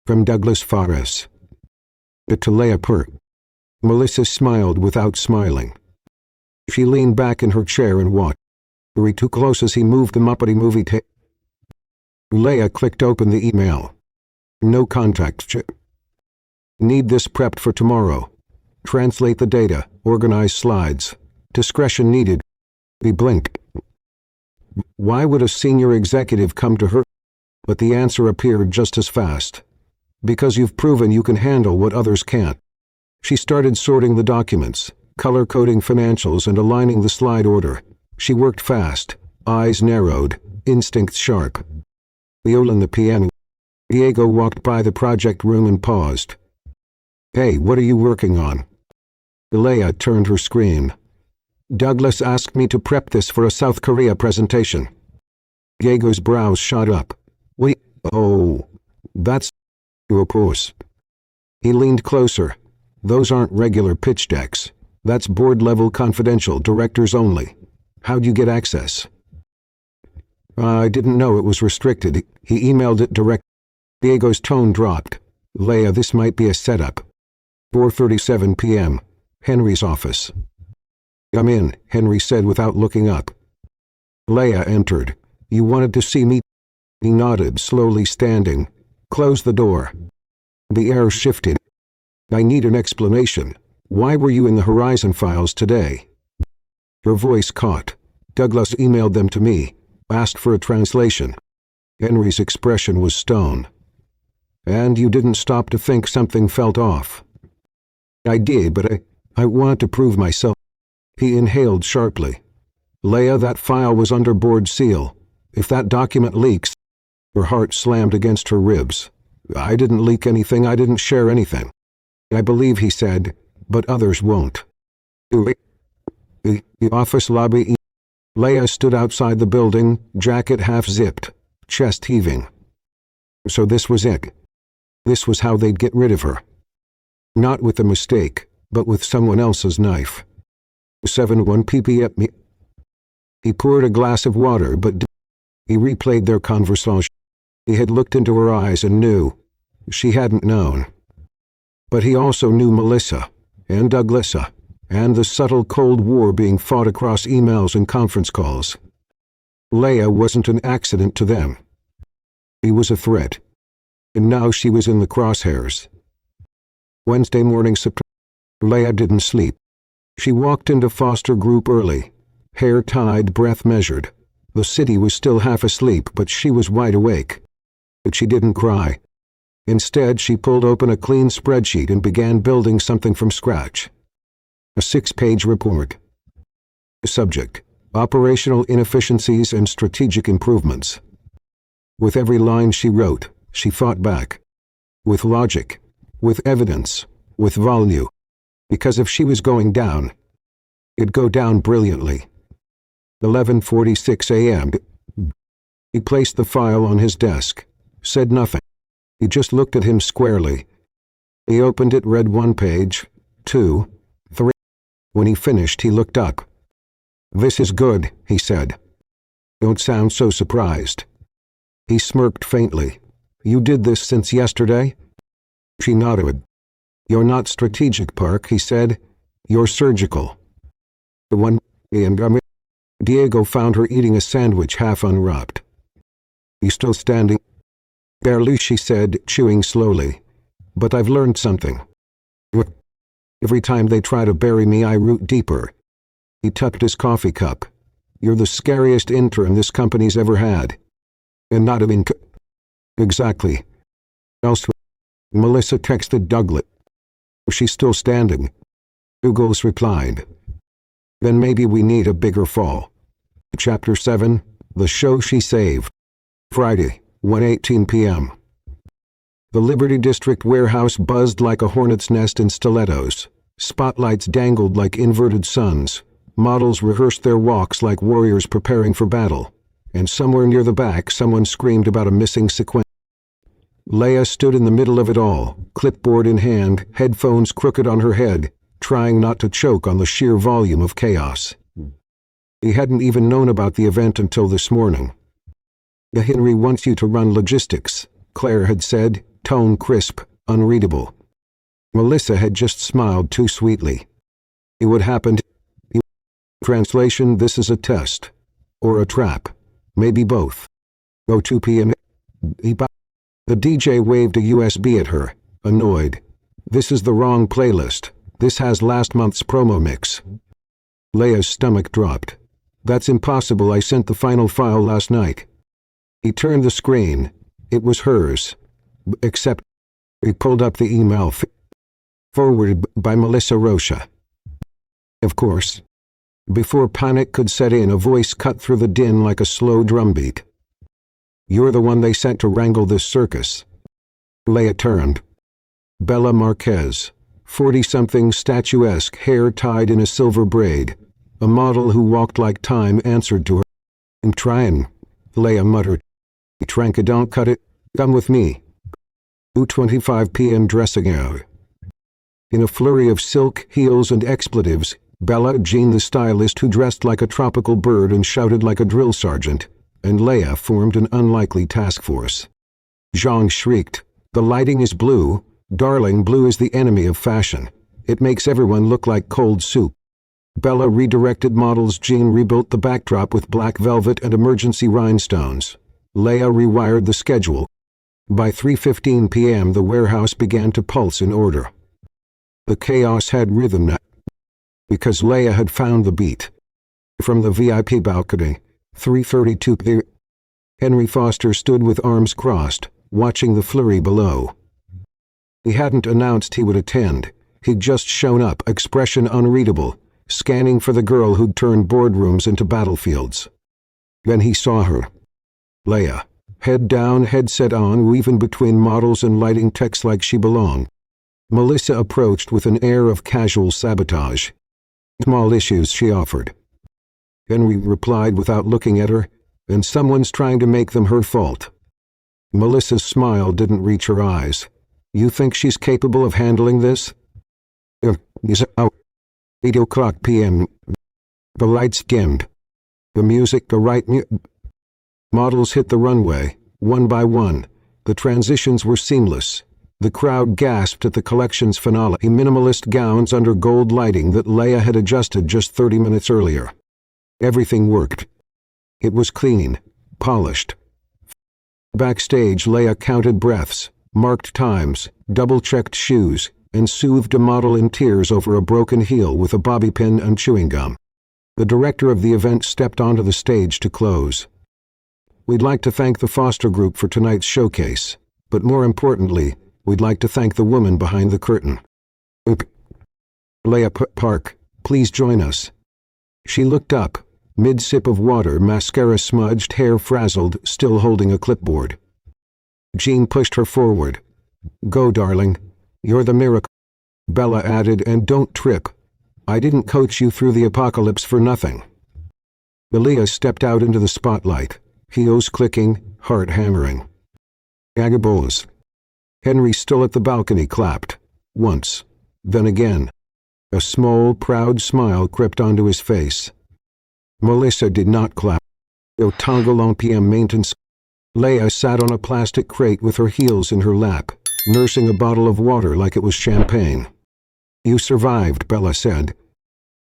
From Douglas Fares. To Leia Park. Melissa smiled without smiling. She leaned back in her chair and watched. Too close as he moved the Muppety movie tape. Leia clicked open the email. No contact chip. Need this prepped for tomorrow. Translate the data, organize slides. Discretion needed. He blinked. Why would a senior executive come to her? But the answer appeared just as fast. Because you've proven you can handle what others can't. She started sorting the documents, color-coding financials and aligning the slide order. She worked fast, eyes narrowed, instincts sharp. Viola the piano. Diego walked by the project room and paused. "Hey, what are you working on?" Leia turned her screen. "Douglas asked me to prep this for a South Korea presentation." Diego's brows shot up. "Wait, oh, that's... of course." He leaned closer. "Those aren't regular pitch decks. That's board-level confidential, directors only. How'd you get access?" "I didn't know it was restricted. He emailed it direct." Diego's tone dropped. "Leia, this might be a setup." 4:37 p.m. Henry's office. "Come in," Henry said without looking up. Leia entered. "You wanted to see me?" He nodded, slowly standing. "Close the door." The air shifted. "I need an explanation. Why were you in the Horizon files today?" Her voice caught. "Douglas emailed them to me, asked for a translation." Henry's expression was stone. "And you didn't stop to think something felt off?" "I did, but I want to prove myself." He inhaled sharply. "Leia, that file was under board seal. If that document leaks..." Her heart slammed against her ribs. "I didn't leak anything, I didn't share anything." "I believe," he said, "but others won't." The office lobby. Leia stood outside the building, jacket half-zipped, chest heaving. So this was it. This was how they'd get rid of her. Not with a mistake, but with someone else's knife. 7:1 ppm. He poured a glass of water, but he replayed their conversation. He had looked into her eyes and knew. She hadn't known. But he also knew Melissa, and Douglasa, and the subtle Cold War being fought across emails and conference calls. Leia wasn't an accident to them. He was a threat. And now she was in the crosshairs. Wednesday morning, Leia didn't sleep. She walked into Foster Group early, hair tied, breath measured. The city was still half asleep, but she was wide awake. But she didn't cry. Instead, she pulled open a clean spreadsheet and began building something from scratch. A 6-page report. Subject: Operational inefficiencies and strategic improvements. With every line she wrote, she fought back. With logic, with evidence, with value. Because if she was going down, it'd go down brilliantly. 11:46 a.m. He placed the file on his desk, said nothing. He just looked at him squarely. He opened it, read 1 page, 2, 3. When he finished, he looked up. "This is good," he said. "Don't sound so surprised." He smirked faintly. "You did this since yesterday?" She nodded. "You're not strategic, Park," he said. "You're surgical." The one and Diego found her eating a sandwich half unwrapped. "You still standing?" "Barely," she said, chewing slowly. "But I've learned something. Every time they try to bury me, I root deeper." He tucked his coffee cup. "You're the scariest intern this company's ever had. And not an Exactly. Else, Melissa texted Douglas. "She's still standing." Douglas replied. "Then maybe we need a bigger fall." Chapter 7, The Show She Saved. Friday, 1:18 p.m. The Liberty District warehouse buzzed like a hornet's nest in stilettos. Spotlights dangled like inverted suns. Models rehearsed their walks like warriors preparing for battle. And somewhere near the back, someone screamed about a missing sequence. Leia stood in the middle of it all, clipboard in hand, headphones crooked on her head, trying not to choke on the sheer volume of chaos. He hadn't even known about the event until this morning. "Henry wants you to run logistics," Claire had said, tone crisp, unreadable. Melissa had just smiled too sweetly. It would happen. Translation: this is a test. Or a trap. Maybe both. Go 2 p.m. The DJ waved a USB at her, annoyed. "This is the wrong playlist. This has last month's promo mix." Leia's stomach dropped. "That's impossible. I sent the final file last night." He turned the screen. It was hers. Except he pulled up the email forwarded by Melissa Rocha. Of course. Before panic could set in, a voice cut through the din like a slow drumbeat. "You're the one they sent to wrangle this circus." Leia turned. Bella Marquez, 40-something, statuesque, hair tied in a silver braid. A model who walked like time answered to her. "I'm trying," Leia muttered. "Tranka, don't cut it. Come with me." 2:25 p.m. dressing out. In a flurry of silk, heels, and expletives, Bella, Jean the stylist who dressed like a tropical bird and shouted like a drill sergeant, and Leia formed an unlikely task force. Jean shrieked, "The lighting is blue. Darling, blue is the enemy of fashion. It makes everyone look like cold soup." Bella redirected models. Jean rebuilt the backdrop with black velvet and emergency rhinestones. Leia rewired the schedule. By 3:15 p.m. the warehouse began to pulse in order. The chaos had rhythm now, because Leia had found the beat. From the VIP balcony, 3:32 p.m., Henry Foster stood with arms crossed, watching the flurry below. He hadn't announced he would attend. He'd just shown up, expression unreadable, scanning for the girl who'd turned boardrooms into battlefields. Then he saw her. Leia, head down, headset on, weaving between models and lighting techs like she belonged. Melissa approached with an air of casual sabotage. "Small issues," she offered. Henry replied without looking at her, "And someone's trying to make them her fault." Melissa's smile didn't reach her eyes. "You think she's capable of handling this?" Is out. 8:00 p.m. The lights dimmed. The music, the right models hit the runway, one by one. The transitions were seamless. The crowd gasped at the collection's finale, minimalist gowns under gold lighting that Leia had adjusted just 30 minutes earlier. Everything worked. It was clean, polished. Backstage, Leia counted breaths, marked times, double-checked shoes, and soothed a model in tears over a broken heel with a bobby pin and chewing gum. The director of the event stepped onto the stage to close. "We'd like to thank the Foster Group for tonight's showcase, but more importantly, we'd like to thank the woman behind the curtain. Leia Park, please join us." She looked up, mid-sip of water, mascara smudged, hair frazzled, still holding a clipboard. Jean pushed her forward. "Go, darling. You're the miracle," Bella added, "and don't trip. I didn't coach you through the apocalypse for nothing." Leia stepped out into the spotlight, heels clicking, heart hammering. "Agabos." Henry, still at the balcony, clapped. Once. Then again. A small, proud smile crept onto his face. Melissa did not clap. Au Tongalon PM maintenance. Leia sat on a plastic crate with her heels in her lap, nursing a bottle of water like it was champagne. You survived, Bella said.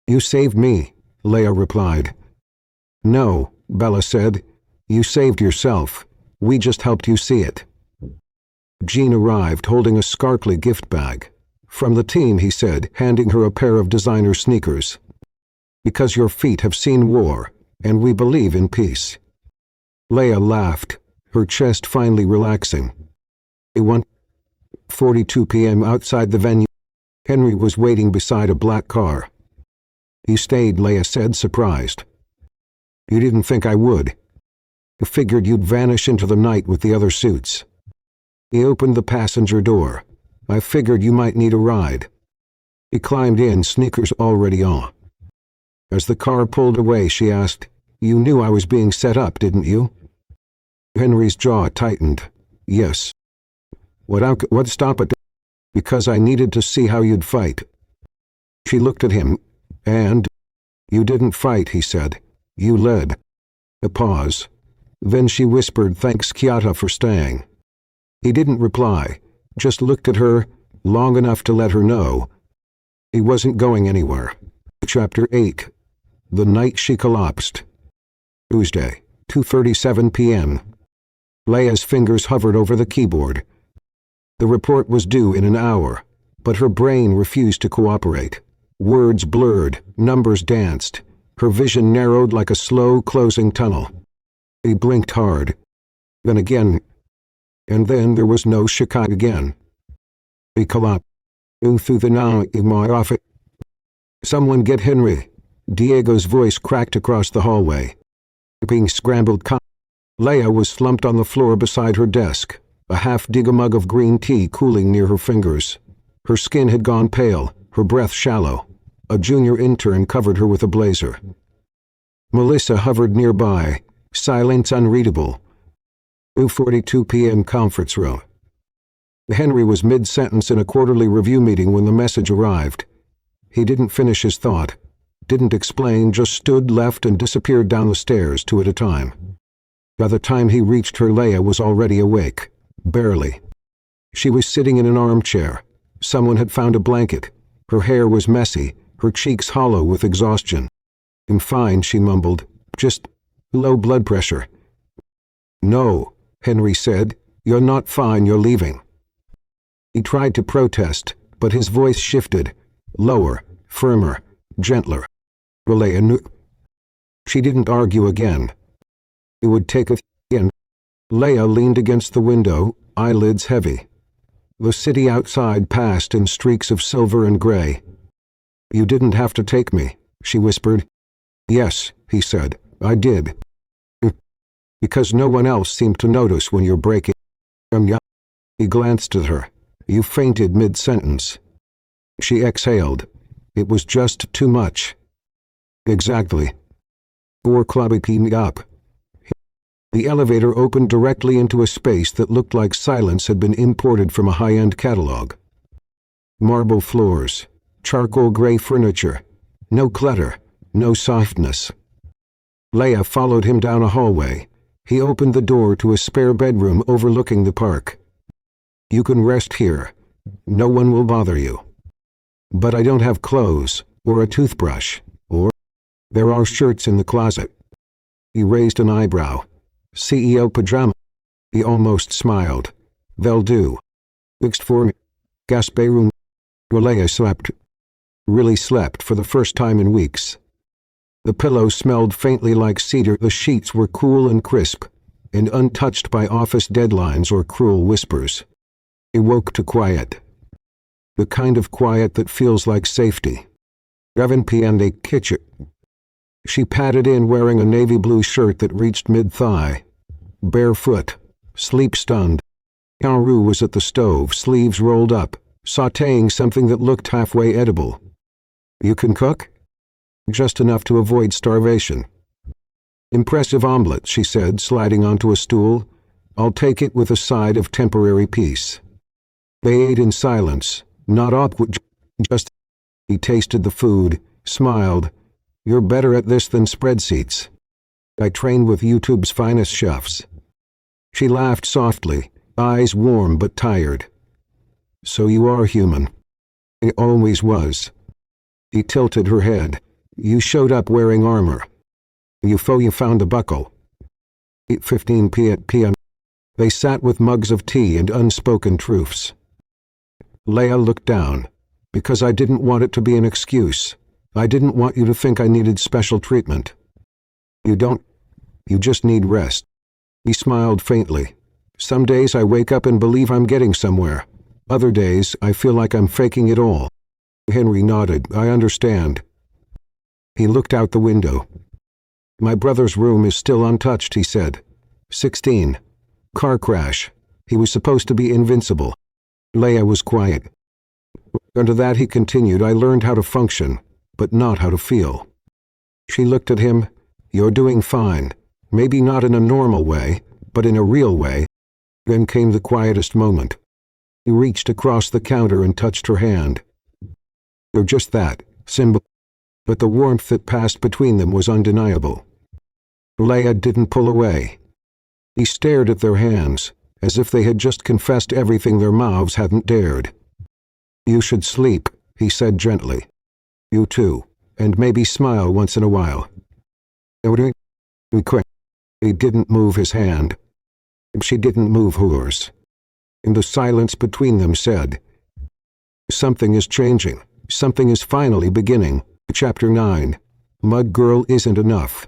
You saved me, Leia replied. No, Bella said. You saved yourself. We just helped you see it. Jean arrived holding a sparkly gift bag. From the team, he said, handing her a pair of designer sneakers. Because your feet have seen war, and we believe in peace. Leia laughed, her chest finally relaxing. It 1:42 p.m. outside the venue. Henry was waiting beside a black car. You stayed, Leia said, surprised. You didn't think I would. I figured you'd vanish into the night with the other suits. He opened the passenger door. I figured you might need a ride. He climbed in, sneakers already on. As the car pulled away, she asked, You knew I was being set up, didn't you? Henry's jaw tightened. Yes. What stop it? Because I needed to see how you'd fight. She looked at him. And? You didn't fight, he said. You led. A pause. Then she whispered, Thanks, Kiata, for staying. He didn't reply, just looked at her, long enough to let her know. He wasn't going anywhere. Chapter 8. The night she collapsed. Tuesday, 2:37 p.m. Leia's fingers hovered over the keyboard. The report was due in an hour, but her brain refused to cooperate. Words blurred, numbers danced. Her vision narrowed like a slow closing tunnel. He blinked hard. Then again. And then there was no Shikai again. He collapsed. Through the night in my office. Someone get Henry. Diego's voice cracked across the hallway. Being scrambled. Leia was slumped on the floor beside her desk, a half-dig mug of green tea cooling near her fingers. Her skin had gone pale, her breath shallow. A junior intern covered her with a blazer. Melissa hovered nearby, silence unreadable. 2:42 p.m. conference room. Henry was mid-sentence in a quarterly review meeting when the message arrived. He didn't finish his thought, didn't explain, just stood, left, and disappeared down the stairs, two at a time. By the time he reached her, Leia was already awake. Barely. She was sitting in an armchair. Someone had found a blanket. Her hair was messy, her cheeks hollow with exhaustion. I'm fine, she mumbled. Just low blood pressure. No, Henry said. You're not fine, you're leaving. He tried to protest, but his voice shifted. Lower, firmer, gentler. Leia knew. She didn't argue again. It would take a in. Leia leaned against the window, eyelids heavy. The city outside passed in streaks of silver and gray. You didn't have to take me, she whispered. Yes, he said, I did. Because no one else seemed to notice when you're breaking. He glanced at her. You fainted mid-sentence. She exhaled. It was just too much. Exactly. 4 clubby me up. The elevator opened directly into a space that looked like silence had been imported from a high-end catalog. Marble floors, charcoal gray furniture, no clutter, no softness. Leia followed him down a hallway. He opened the door to a spare bedroom overlooking the park. You can rest here. No one will bother you. But I don't have clothes, or a toothbrush, or... There are shirts in the closet. He raised an eyebrow. CEO pajama. He almost smiled. They'll do. Fixed for me. Gaspe room. Leia slept. Really slept for the first time in weeks. The pillow smelled faintly like cedar. The sheets were cool and crisp, and untouched by office deadlines or cruel whispers. He woke to quiet. The kind of quiet that feels like safety. 7 p.m. kitchen. She padded in wearing a navy blue shirt that reached mid-thigh. Barefoot, sleep-stunned. Kaoru was at the stove, sleeves rolled up, sautéing something that looked halfway edible. You can cook? Just enough to avoid starvation. Impressive omelet, she said, sliding onto a stool. I'll take it with a side of temporary peace. They ate in silence, not awkward, just... He tasted the food, smiled. You're better at this than spreadsheets. I trained with YouTube's finest chefs. She laughed softly, eyes warm but tired. So you are human. It always was. He tilted her head. You showed up wearing armor. You found the buckle. 8:15 p.m. They sat with mugs of tea and unspoken truths. Leia looked down. Because I didn't want it to be an excuse. I didn't want you to think I needed special treatment. You don't. You just need rest. He smiled faintly. Some days I wake up and believe I'm getting somewhere. Other days I feel like I'm faking it all. Henry nodded. I understand. He looked out the window. My brother's room is still untouched, he said. 16. Car crash. He was supposed to be invincible. Leia was quiet. Under that, he continued, I learned how to function, but not how to feel. She looked at him. You're doing fine. Maybe not in a normal way, but in a real way. Then came the quietest moment. He reached across the counter and touched her hand. You're just that, symbol. But the warmth that passed between them was undeniable. Leia didn't pull away. He stared at their hands, as if they had just confessed everything their mouths hadn't dared. You should sleep, he said gently. You too, and maybe smile once in a while. We quit. He didn't move his hand. She didn't move hers. And the silence between them said, something is changing. Something is finally beginning. Chapter 9. Mud Girl Isn't Enough.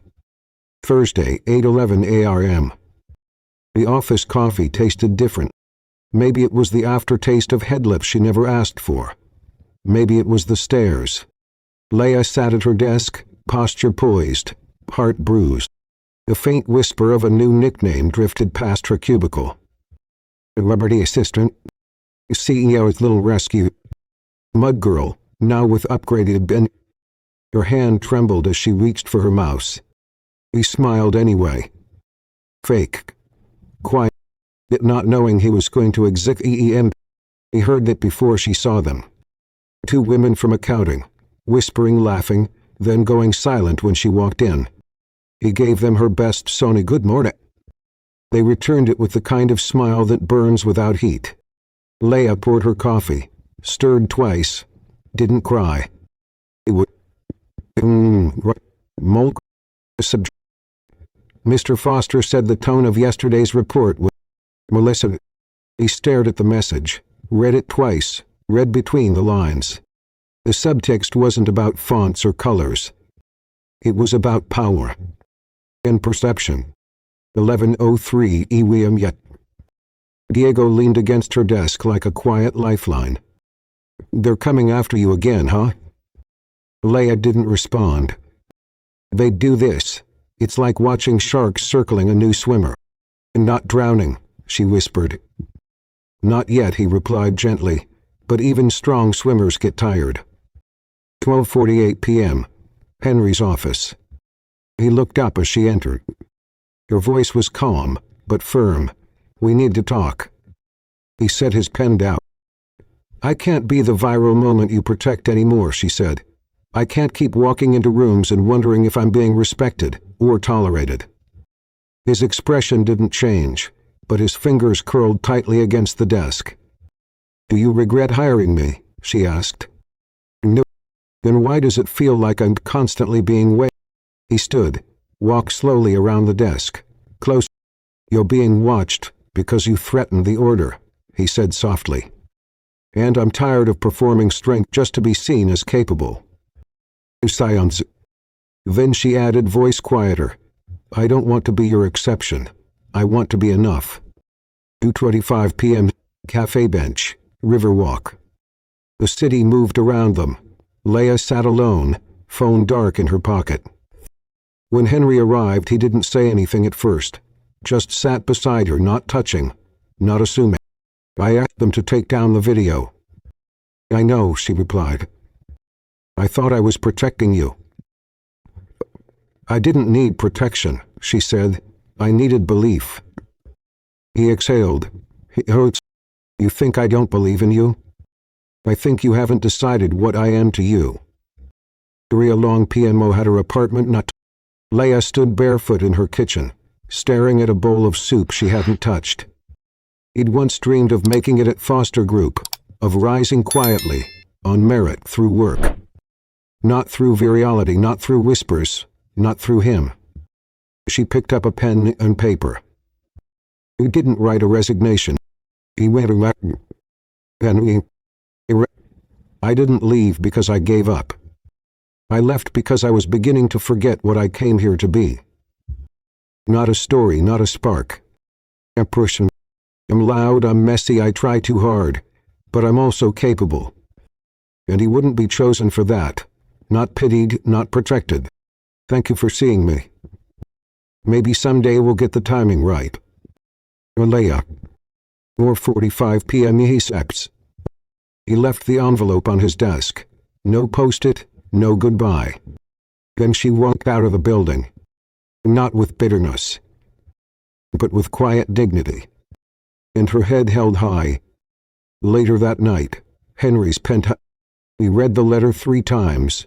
Thursday, 8:11 a.m. The office coffee tasted different. Maybe it was the aftertaste of headlips she never asked for. Maybe it was the stairs. Leia sat at her desk, posture poised, heart bruised. The faint whisper of a new nickname drifted past her cubicle. Celebrity assistant. CEO's little rescue. Mud Girl, now with upgraded bin. Her hand trembled as she reached for her mouse. He smiled anyway. Fake. Quiet. Not knowing he was going to exit EEM, he heard that before she saw them. Two women from accounting, whispering, laughing, then going silent when she walked in. He gave them her best Sony good morning. They returned it with the kind of smile that burns without heat. Leia poured her coffee, stirred twice, didn't cry. He would. Mulk. Mr. Foster said the tone of yesterday's report was Melissa. He stared at the message, read it twice, read between the lines. The subtext wasn't about fonts or colors. It was about power and perception. 11:03 EWM yet. Diego leaned against her desk like a quiet lifeline. They're coming after you again, huh? Leia didn't respond. They do this. It's like watching sharks circling a new swimmer. Not drowning, she whispered. Not yet, he replied gently, but even strong swimmers get tired. 12:48 p.m. Henry's office. He looked up as she entered. Her voice was calm, but firm. We need to talk. He set his pen down. I can't be the viral moment you protect anymore, she said. I can't keep walking into rooms and wondering if I'm being respected or tolerated. His expression didn't change, but his fingers curled tightly against the desk. Do you regret hiring me? She asked. No. Then why does it feel like I'm constantly being weighed? He stood, walked slowly around the desk. Close. You're being watched because you threatened the order, he said softly. And I'm tired of performing strength just to be seen as capable. Silence. Then she added, voice quieter. I don't want to be your exception. I want to be enough. 2:25 p.m. Cafe bench, Riverwalk. The city moved around them. Leia sat alone, phone dark in her pocket. When Henry arrived, he didn't say anything at first. Just sat beside her, not touching, not assuming. I asked them to take down the video. I know, she replied. I thought I was protecting you. I didn't need protection, she said. I needed belief. He exhaled. You think I don't believe in you? I think you haven't decided what I am to you. A long PMO had her apartment not. Leia stood barefoot in her kitchen, staring at a bowl of soup she hadn't touched. He'd once dreamed of making it at Foster Group, of rising quietly, on merit through work. Not through virality, not through whispers, not through him. She picked up a pen and paper. He didn't write a resignation. He went and I didn't leave because I gave up. I left because I was beginning to forget what I came here to be. Not a story, not a spark. A person. I'm loud, I'm messy, I try too hard, but I'm also capable. And he wouldn't be chosen for that. Not pitied, not protected. Thank you for seeing me. Maybe someday we'll get the timing right. Leia. 4:45 p.m. He accepts. He left the envelope on his desk. No post-it, no goodbye. Then she walked out of the building. Not with bitterness, but with quiet dignity. And her head held high. Later that night, Henry's penthouse. He read the letter 3 times.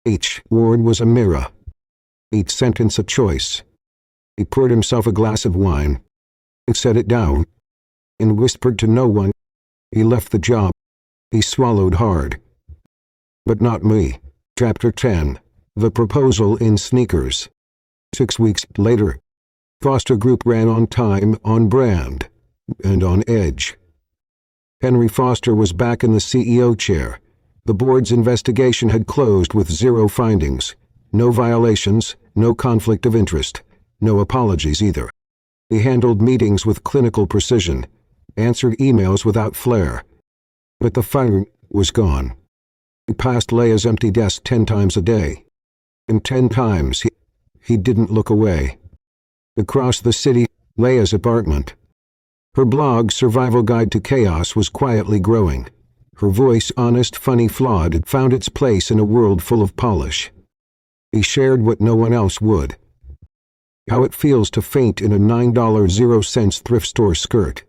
Each word was a mirror. Each sentence a choice. He poured himself a glass of wine, and set it down, and whispered to no one. He left the job. He swallowed hard. But not me. Chapter 10. The Proposal in Sneakers. 6 weeks later, Foster Group ran on time, on brand, and on edge. Henry Foster was back in the CEO chair. The board's investigation had closed with 0 findings. No violations, no conflict of interest, no apologies either. He handled meetings with clinical precision, answered emails without flair. But the fire was gone. He passed Leia's empty desk 10 times a day. And 10 times he didn't look away. Across the city, Leia's apartment. Her blog, Survival Guide to Chaos, was quietly growing. Her voice, honest, funny, flawed, had found its place in a world full of polish. He shared what no one else would. How it feels to faint in a $9.00 thrift store skirt.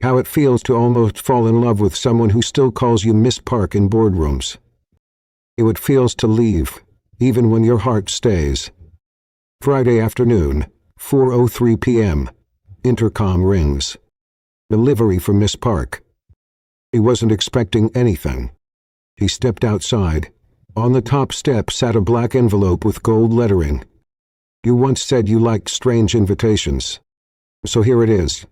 How it feels to almost fall in love with someone who still calls you Miss Park in boardrooms. How it feels to leave, even when your heart stays. Friday afternoon, 4:03 p.m. Intercom rings. Delivery from Miss Park. He wasn't expecting anything. He stepped outside. On the top step sat a black envelope with gold lettering. You once said you liked strange invitations. So here it is.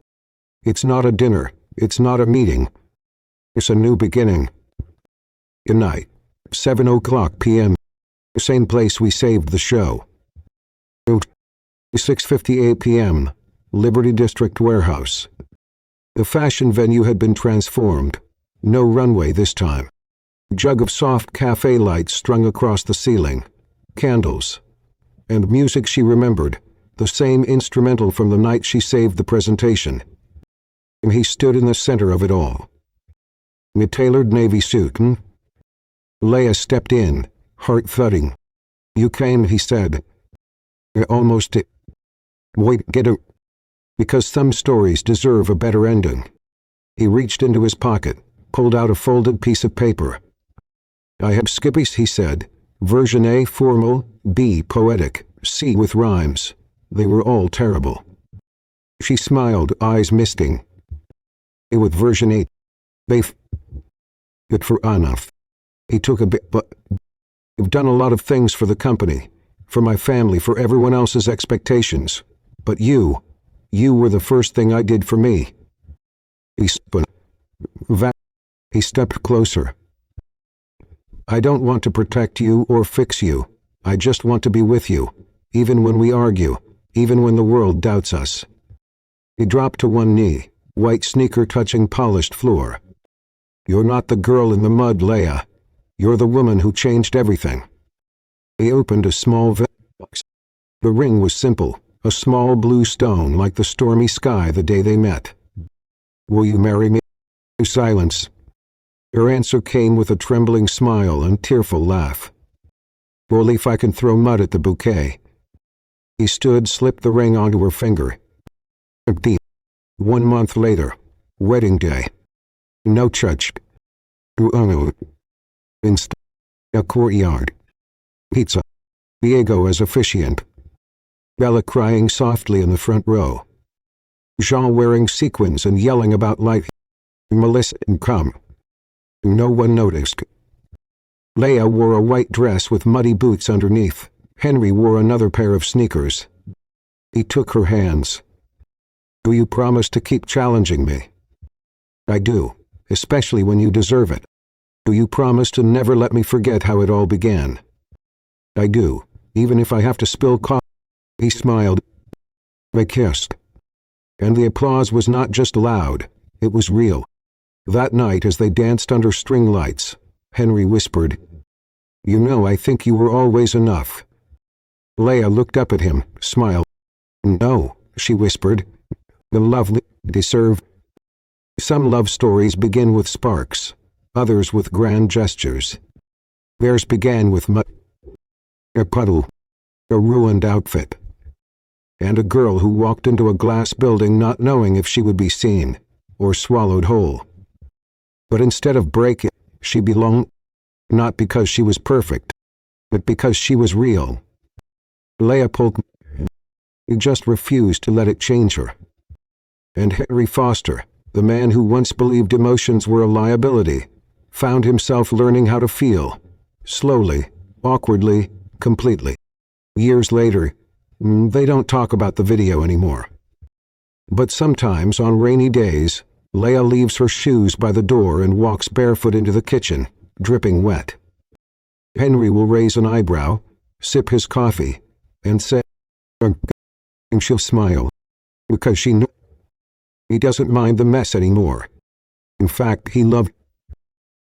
It's not a dinner. It's not a meeting. It's a new beginning. Good night. 7:00 p.m. Same place we saved the show. 6:58 p.m. Liberty District Warehouse. The fashion venue had been transformed. No runway this time. Jug of soft cafe lights strung across the ceiling. Candles. And music she remembered, the same instrumental from the night she saved the presentation. And he stood in the center of it all. In a tailored navy suit. Leia stepped in, heart thudding. You came, he said. I almost did. Wait, get a... Because some stories deserve a better ending. He reached into his pocket, pulled out a folded piece of paper. I have skippies, he said. Version A, formal, B, poetic, C, with rhymes. They were all terrible. She smiled, eyes misting. With version 8, good for enough. He took a bit, but I've done a lot of things for the company, for my family, for everyone else's expectations. But you were the first thing I did for me. He stepped closer. I don't want to protect you or fix you. I just want to be with you, even when we argue, even when the world doubts us. He dropped to one knee, white sneaker touching polished floor. You're not the girl in the mud, Leia. You're the woman who changed everything. He opened a small box. The ring was simple, a small blue stone like the stormy sky the day they met. Will you marry me? Silence. Her answer came with a trembling smile and tearful laugh. Only if I can throw mud at the bouquet. He stood, slipped the ring onto her finger. 1 month later, wedding day. No church. Instead, A courtyard. Pizza. Diego as officiant. Bella crying softly in the front row. Jean wearing sequins and yelling about light. Melissa and cum. No one noticed. Leia wore a white dress with muddy boots underneath. Henry wore another pair of sneakers. He took her hands. Do you promise to keep challenging me? I do, especially when you deserve it. Do you promise to never let me forget how it all began? I do, even if I have to spill coffee. He smiled. They kissed. And the applause was not just loud, it was real. That night as they danced under string lights, Henry whispered, You know I think you were always enough. Leia looked up at him, smiled. No, she whispered. The lovely deserve. Some love stories begin with sparks, others with grand gestures. Theirs began with a puddle, a ruined outfit, and a girl who walked into a glass building not knowing if she would be seen or swallowed whole. But instead of breaking, she belonged, not because she was perfect, but because she was real. Leia Park just refused to let it change her. And Henry Foster, the man who once believed emotions were a liability, found himself learning how to feel, slowly, awkwardly, completely. Years later, they don't talk about the video anymore. But sometimes on rainy days, Leia leaves her shoes by the door and walks barefoot into the kitchen, dripping wet. Henry will raise an eyebrow, sip his coffee, and say, and she'll smile, because she knows he doesn't mind the mess anymore. In fact, he loved,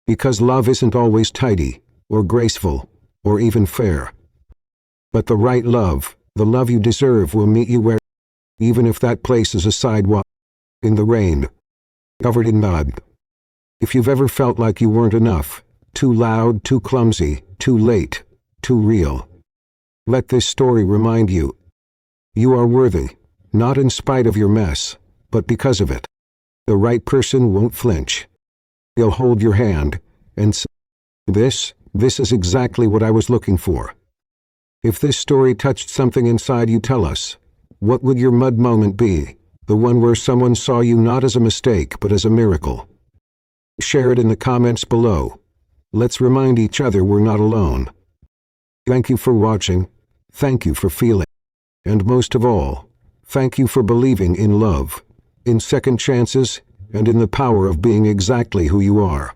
because love isn't always tidy, or graceful, or even fair. But the right love, the love you deserve, will meet you where, even if that place is a sidewalk, in the rain, covered in mud. If you've ever felt like you weren't enough, too loud, too clumsy, too late, too real, let this story remind you, you are worthy, not in spite of your mess, but because of it. The right person won't flinch. They'll hold your hand and say, this is exactly what I was looking for. If this story touched something inside you, tell us. What would your mud moment be? The one where someone saw you not as a mistake, but as a miracle. Share it in the comments below. Let's remind each other we're not alone. Thank you for watching. Thank you for feeling. And most of all, thank you for believing in love, in second chances, and in the power of being exactly who you are.